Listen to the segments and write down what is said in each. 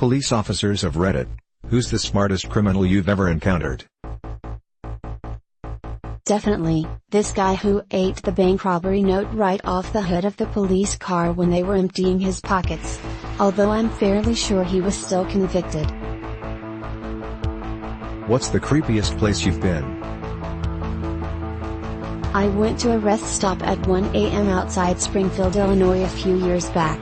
Police officers of Reddit. Who's the smartest criminal you've ever encountered? Definitely, this guy who ate the bank robbery note right off the hood of the police car when they were emptying his pockets. Although I'm fairly sure he was still convicted. What's the creepiest place you've been? I went to a rest stop at 1 a.m. outside Springfield, Illinois a few years back.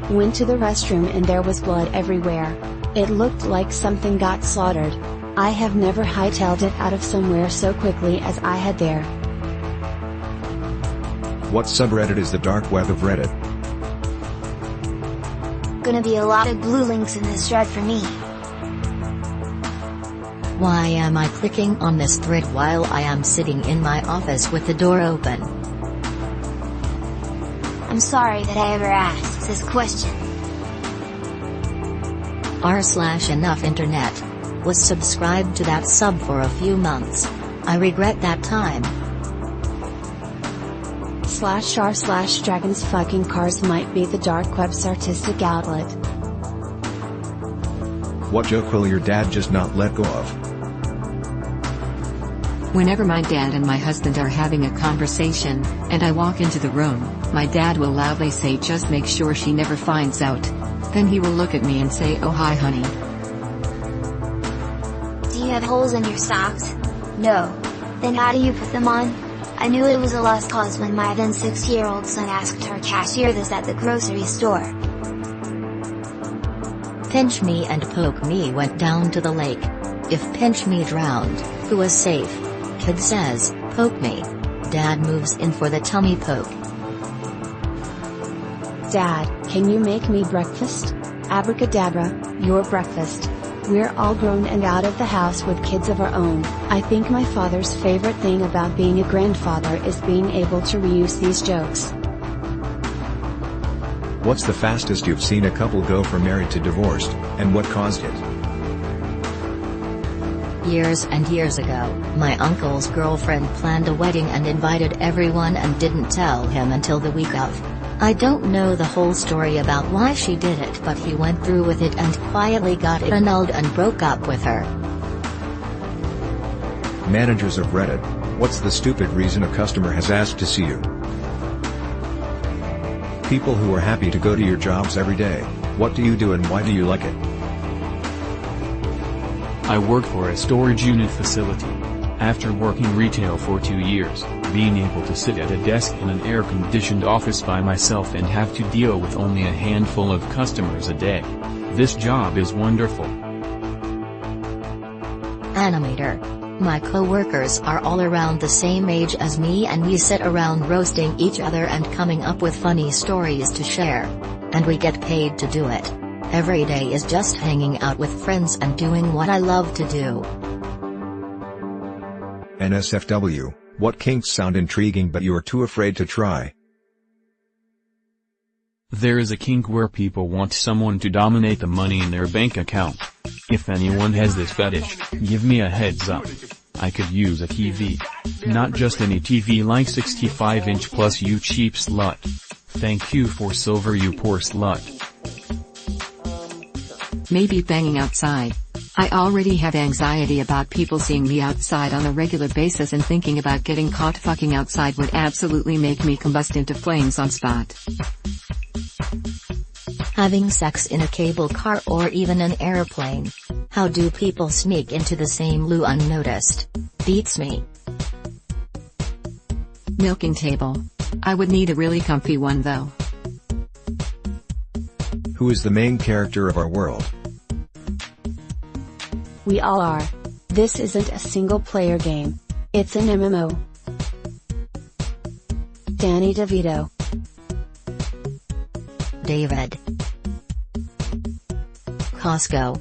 Went to the restroom and there was blood everywhere. It looked like something got slaughtered. I have never hightailed it out of somewhere so quickly as I had there. What subreddit is the dark web of Reddit? Gonna be a lot of blue links in this thread for me. Why am I clicking on this thread while I am sitting in my office with the door open? I'm sorry that I ever asked this question. r/enough internet. Was subscribed to that sub for a few months. I regret that time. /r/dragons fucking cars might be the dark web's artistic outlet. What joke will your dad just not let go of? Whenever my dad and my husband are having a conversation, and I walk into the room, my dad will loudly say, "Just make sure she never finds out." Then he will look at me and say, "Oh hi honey. Do you have holes in your socks? No. Then how do you put them on? I knew it was a lost cause when my then 6-year-old son asked our cashier this at the grocery store. Pinch me and poke me went down to the lake. If pinch me drowned, who was safe? Kid says, poke me. Dad moves in for the tummy poke. Dad, can you make me breakfast? Abracadabra, your breakfast. We're all grown and out of the house with kids of our own. I think my father's favorite thing about being a grandfather is being able to reuse these jokes. What's the fastest you've seen a couple go from married to divorced, and what caused it? Years and years ago, my uncle's girlfriend planned a wedding and invited everyone and didn't tell him until the week of. I don't know the whole story about why she did it, but he went through with it and quietly got it annulled and broke up with her. Managers of Reddit. What's the stupid reason a customer has asked to see you? People who are happy to go to your jobs every day. What do you do and why do you like it? I work for a storage unit facility. After working retail for 2 years, being able to sit at a desk in an air-conditioned office by myself and have to deal with only a handful of customers a day. This job is wonderful. Animator. My co-workers are all around the same age as me and we sit around roasting each other and coming up with funny stories to share. And we get paid to do it. Every day is just hanging out with friends and doing what I love to do. NSFW. What kinks sound intriguing but you're too afraid to try? There is a kink where people want someone to dominate the money in their bank account. If anyone has this fetish, give me a heads up. I could use a TV. Not just any TV, like 65-inch plus, you cheap slut. Thank you for silver, you poor slut. Maybe banging outside. I already have anxiety about people seeing me outside on a regular basis, and thinking about getting caught fucking outside would absolutely make me combust into flames on spot. Having sex in a cable car or even an airplane. How do people sneak into the same loo unnoticed? Beats me. Milking table. I would need a really comfy one though. Who is the main character of our world? We all are. This isn't a single-player game. It's an MMO. Danny DeVito. David. Costco.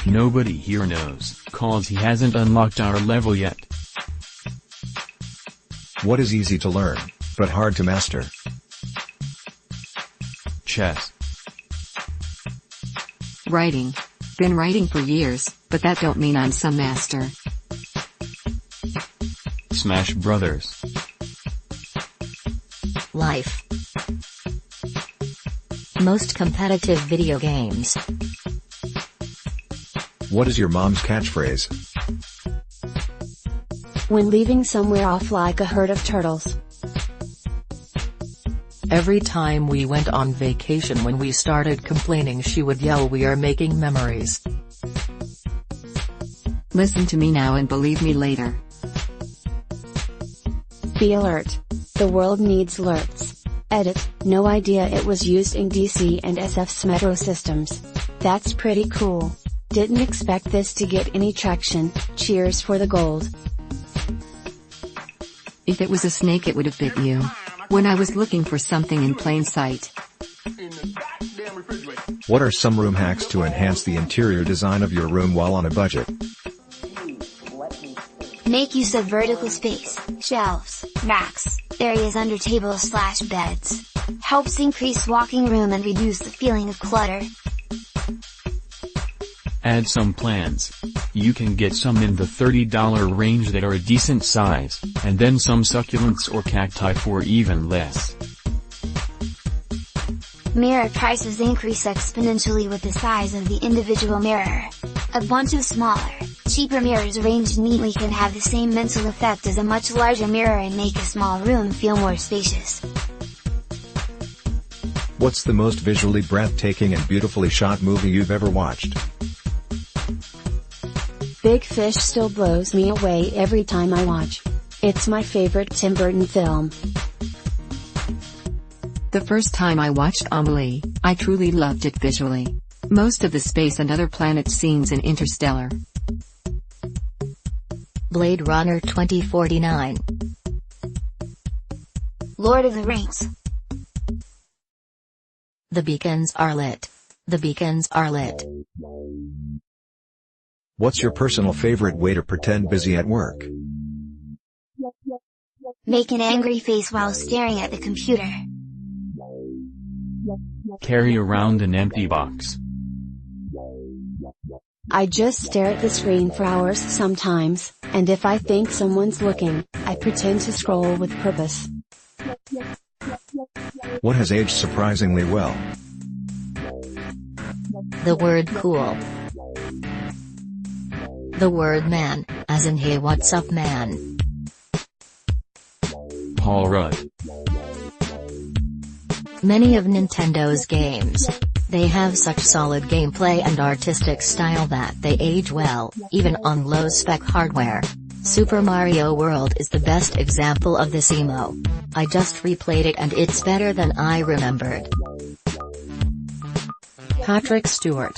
Nobody here knows, cause he hasn't unlocked our level yet. What is easy to learn, but hard to master? Chess. Writing. Been writing for years, but that don't mean I'm some master. Smash Brothers. Life. Most competitive video games. What is your mom's catchphrase? When leaving somewhere off like a herd of turtles. Every time we went on vacation, when we started complaining, she would yell, "We are making memories." Listen to me now and believe me later. Be alert. The world needs alerts. Edit, no idea it was used in DC and SF's metro systems. That's pretty cool. Didn't expect this to get any traction. Cheers for the gold. If it was a snake it would have bit you. When I was looking for something in plain sight. What are some room hacks to enhance the interior design of your room while on a budget? Make use of vertical space, shelves, racks, areas under tables/beds. Helps increase walking room and reduce the feeling of clutter. Add some plants. You can get some in the $30 range that are a decent size, and then some succulents or cacti for even less. Mirror prices increase exponentially with the size of the individual mirror. A bunch of smaller, cheaper mirrors arranged neatly can have the same mental effect as a much larger mirror and make a small room feel more spacious. What's the most visually breathtaking and beautifully shot movie you've ever watched? Big Fish still blows me away every time I watch. It's my favorite Tim Burton film. The first time I watched Amelie, I truly loved it visually. Most of the space and other planet scenes in Interstellar. Blade Runner 2049. Lord of the Rings. The beacons are lit. The beacons are lit. What's your personal favorite way to pretend busy at work? Make an angry face while staring at the computer. Carry around an empty box. I just stare at the screen for hours sometimes, and if I think someone's looking, I pretend to scroll with purpose. What has aged surprisingly well? The word cool. The word man, as in hey what's up man. Paul Rudd. Many of Nintendo's games. They have such solid gameplay and artistic style that they age well, even on low-spec hardware. Super Mario World is the best example of this emo. I just replayed it and it's better than I remembered. Patrick Stewart.